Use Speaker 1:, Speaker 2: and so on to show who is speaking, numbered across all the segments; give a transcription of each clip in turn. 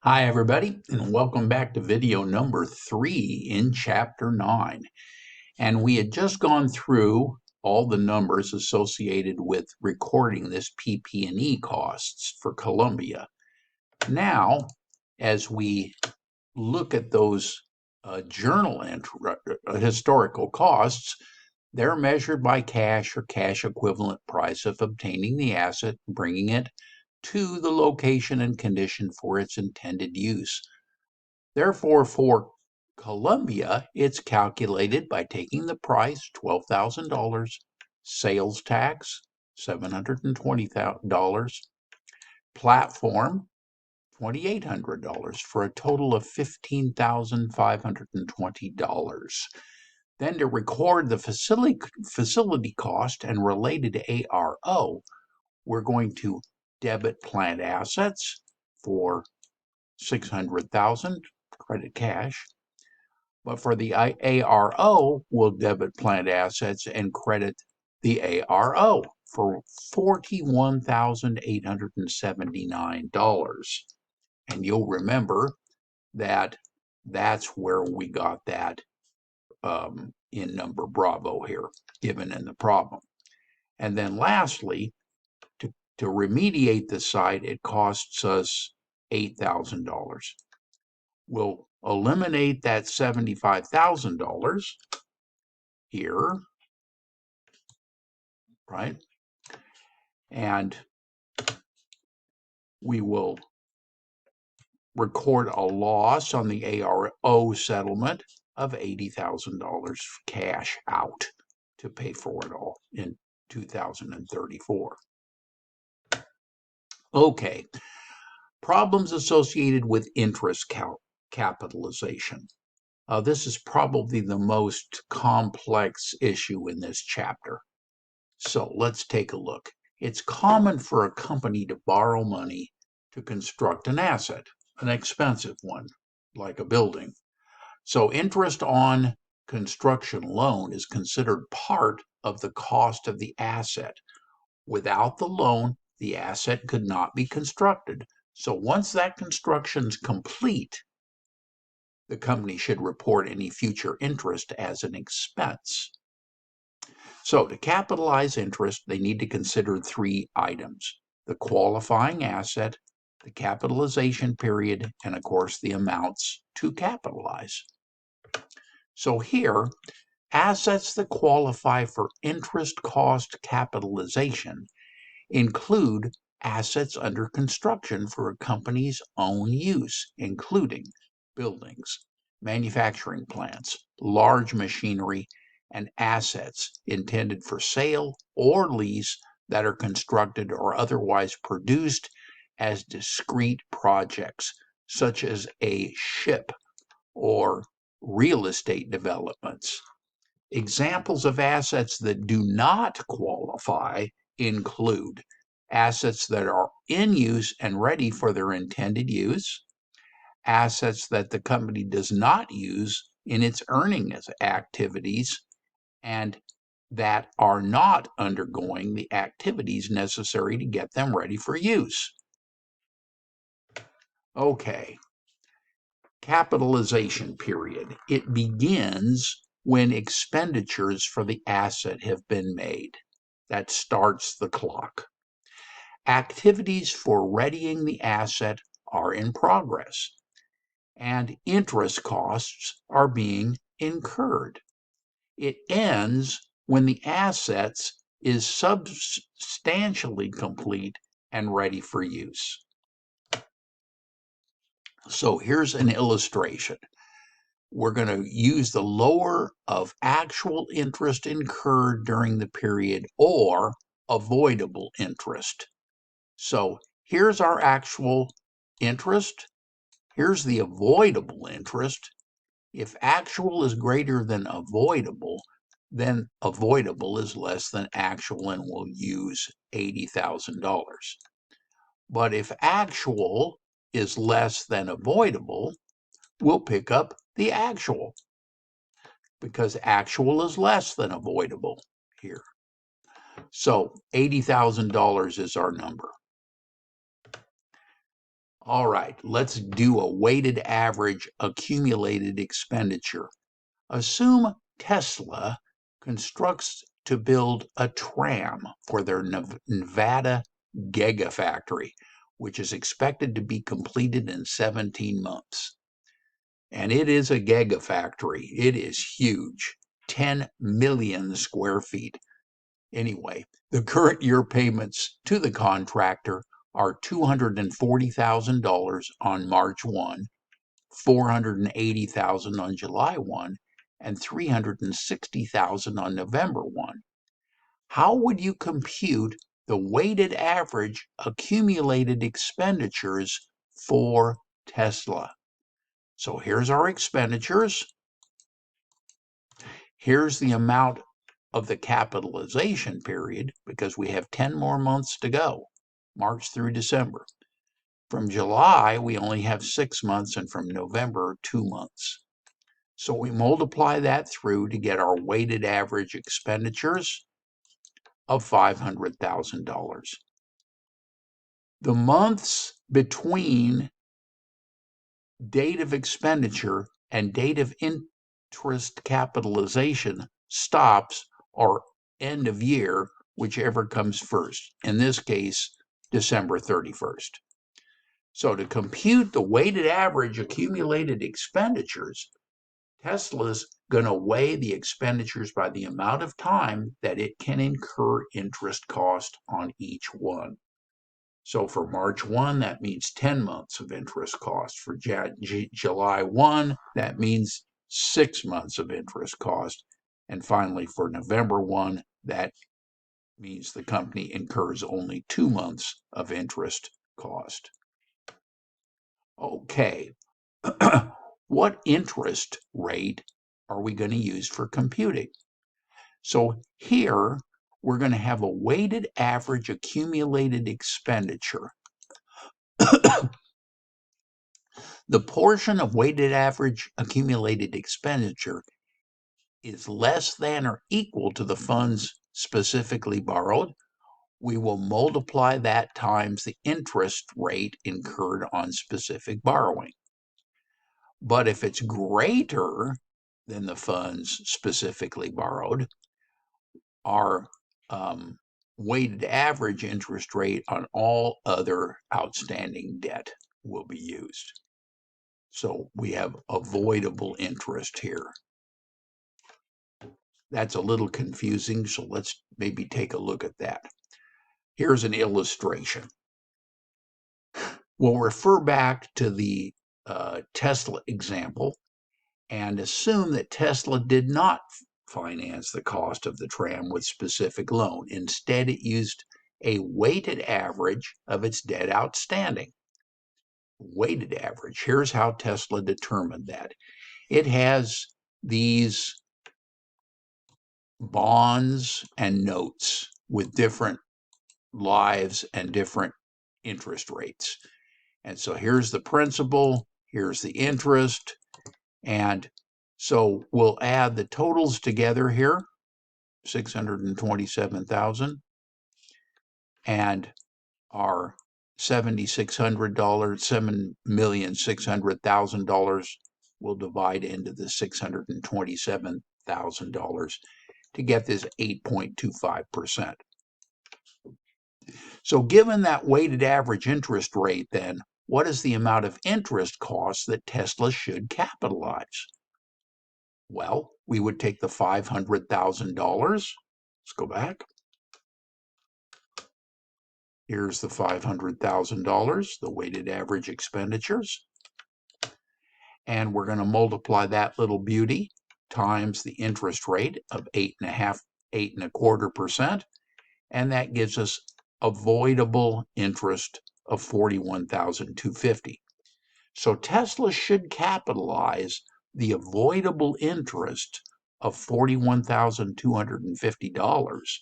Speaker 1: Hi, everybody, and welcome back to video number 3 in Chapter 9. And we had just gone through all the numbers associated with recording this PP&E costs for Columbia. Now, as we look at those historical costs, they're measured by cash or cash equivalent price of obtaining the asset, bringing it to the location and condition for its intended use. Therefore, for Columbia, it's calculated by taking the price, $12,000, sales tax, $720, platform, $2,800, for a total of $15,520. Then to record the facility cost and related ARO, we're going to debit plant assets for $600,000, credit cash. But for the ARO, we'll debit plant assets and credit the ARO for $41,879. And you'll remember that that's where we got that in number Bravo here, given in the problem. And then lastly, to remediate the site, it costs us $8,000. We'll eliminate that $75,000 here, right? And we will record a loss on the ARO settlement of $80,000 cash out to pay for it all in 2034. Okay, problems associated with interest capitalization. This is probably the most complex issue in this chapter. So let's take a look. It's common for a company to borrow money to construct an asset, an expensive one, like a building. So interest on construction loan is considered part of the cost of the asset. Without the loan, the asset could not be constructed. So once that construction's complete, the company should report any future interest as an expense. So to capitalize interest, they need to consider 3 items: the qualifying asset, the capitalization period, and of course the amounts to capitalize. So here, assets that qualify for interest cost capitalization include assets under construction for a company's own use, including buildings, manufacturing plants, large machinery, and assets intended for sale or lease that are constructed or otherwise produced as discrete projects, such as a ship or real estate developments. Examples of assets that do not qualify include assets that are in use and ready for their intended use, assets that the company does not use in its earning activities and that are not undergoing the activities necessary to get them ready for use. Okay, capitalization period. It begins when expenditures for the asset have been made. That starts the clock. Activities for readying the asset are in progress, and interest costs are being incurred. It ends when the assets is substantially complete and ready for use. So here's an illustration. We're going to use the lower of actual interest incurred during the period or avoidable interest. So here's our actual interest. Here's the avoidable interest. If actual is greater than avoidable, then avoidable is less than actual and we'll use $80,000. But if actual is less than avoidable, we'll pick up the actual because actual is less than avoidable here. So $80,000 is our number. All right, let's do a weighted average accumulated expenditure. Assume Tesla constructs to build a tram for their Nevada Gigafactory, which is expected to be completed in 17 months. And it is a gigafactory. It is huge, 10 million square feet. Anyway, the current year payments to the contractor are $240,000 on March 1, $480,000 on July 1, and $360,000 on November 1. How would you compute the weighted average accumulated expenditures for Tesla? So here's our expenditures. Here's the amount of the capitalization period, because we have 10 more months to go, March through December. From July, we only have 6 months, and from November, 2 months. So we multiply that through to get our weighted average expenditures of $500,000. The months between date of expenditure and date of interest capitalization stops or end of year, whichever comes first. In this case, December 31st. So to compute the weighted average accumulated expenditures, Tesla's going to weigh the expenditures by the amount of time that it can incur interest cost on each one. So for March 1, that means 10 months of interest cost. For July 1, that means 6 months of interest cost. And finally, for November 1, that means the company incurs only 2 months of interest cost. Okay, what interest rate are we going to use for computing? So here, we're going to have a weighted average accumulated expenditure. The portion of weighted average accumulated expenditure is less than or equal to the funds specifically borrowed. We will multiply that times the interest rate incurred on specific borrowing. But if it's greater than the funds specifically borrowed, our weighted average interest rate on all other outstanding debt will be used. So we have avoidable interest here. That's a little confusing, so let's maybe take a look at that. Here's an illustration. We'll refer back to the Tesla example and assume that Tesla did not finance the cost of the tram with specific loan. Instead, it used a weighted average of its debt outstanding. Weighted average. Here's how Tesla determined that. It has these bonds and notes with different lives and different interest rates. And so here's the principal, here's the interest, and so we'll add the totals together here, 627,000, and our $7,600, $7,600,000 will divide into the $627,000 to get this 8.25%. So given that weighted average interest rate, then, what is the amount of interest costs that Tesla should capitalize? Well, we would take the $500,000. Let's go back. Here's the $500,000, the weighted average expenditures. And we're going to multiply that little beauty times the interest rate of 8.25%, and that gives us avoidable interest of $41,250. So Tesla should capitalize the avoidable interest of $41,250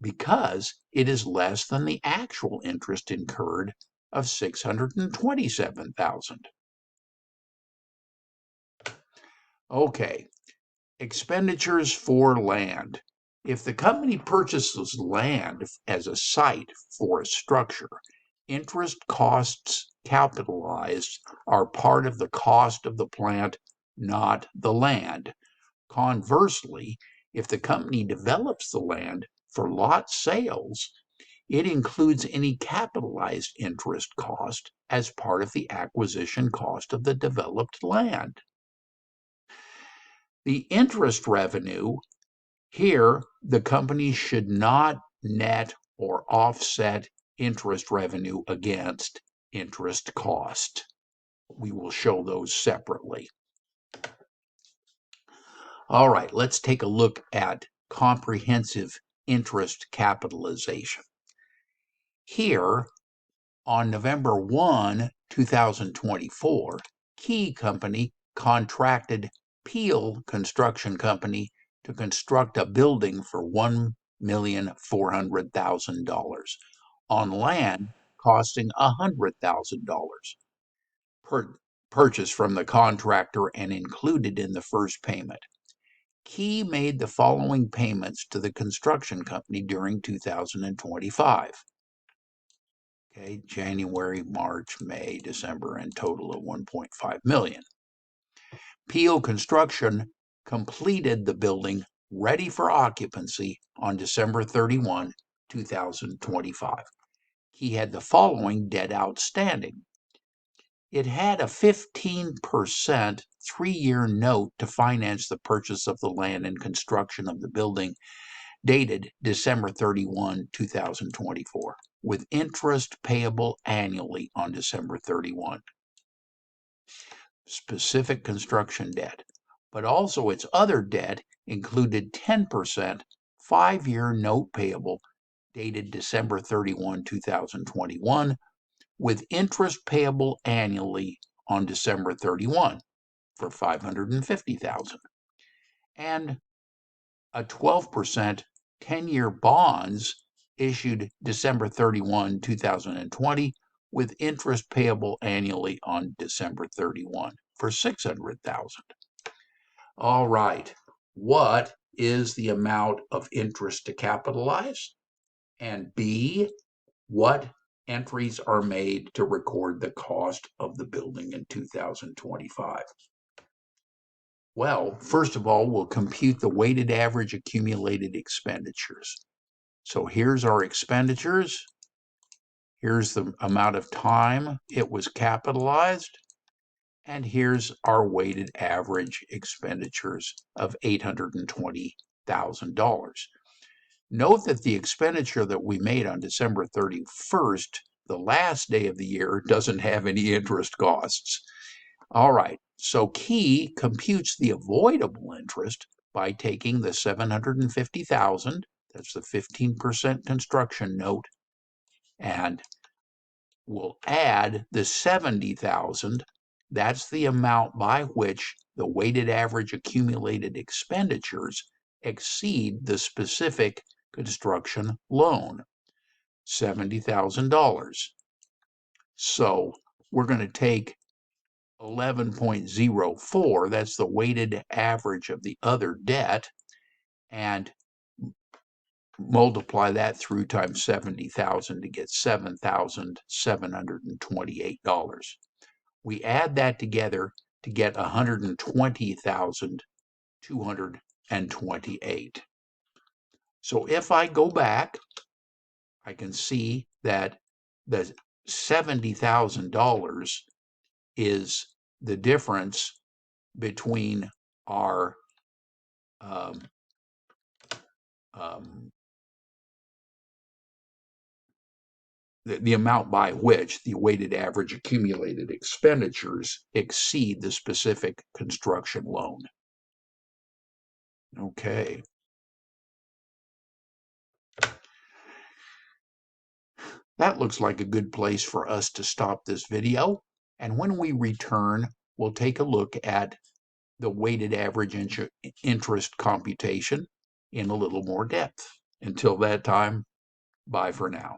Speaker 1: because it is less than the actual interest incurred of $627,000. Okay, expenditures for land. If the company purchases land as a site for a structure, Interest costs capitalized are part of the cost of the plant, not the land. Conversely, if the company develops the land for lot sales, it includes any capitalized interest cost as part of the acquisition cost of the developed land. The interest revenue, here the company should not net or offset interest revenue against interest cost. We will show those separately. All right, let's take a look at comprehensive interest capitalization. Here, on November 1, 2024, Key Company contracted Peel Construction Company to construct a building for $1,400,000 on land costing $100,000, purchased from the contractor and included in the first payment. Key made the following payments to the construction company during 2025. Okay, January, March, May, December, and total of $1.5 million. Peel Construction completed the building ready for occupancy on December 31, 2025. He had the following debt outstanding. It had a 15% 3-year note to finance the purchase of the land and construction of the building dated December 31, 2024, with interest payable annually on December 31. Specific construction debt, but also its other debt included 10% 5-year note payable dated December 31, 2021, with interest payable annually on December 31 for $550,000, and a 12% 10-year bonds issued December 31, 2020, with interest payable annually on December 31 for $600,000. All right, what is the amount of interest to capitalize? And B, what entries are made to record the cost of the building in 2025? Well, first of all, we'll compute the weighted average accumulated expenditures. So here's our expenditures. Here's the amount of time it was capitalized. And here's our weighted average expenditures of $820,000. Note that the expenditure that we made on December 31st, the last day of the year, doesn't have any interest costs. All right, so Key computes the avoidable interest by taking the $750,000, that's the 15% construction note, and we'll add the $70,000, that's the amount by which the weighted average accumulated expenditures exceed the specific construction loan, $70,000. So we're going to take 11.04, that's the weighted average of the other debt, and multiply that through times 70,000 to get $7,728. We add that together to get $120,228. So if I go back, I can see that the $70,000 is the difference between our the amount by which the weighted average accumulated expenditures exceed the specific construction loan. Okay. That looks like a good place for us to stop this video. And when we return, we'll take a look at the weighted average interest computation in a little more depth. Until that time, bye for now.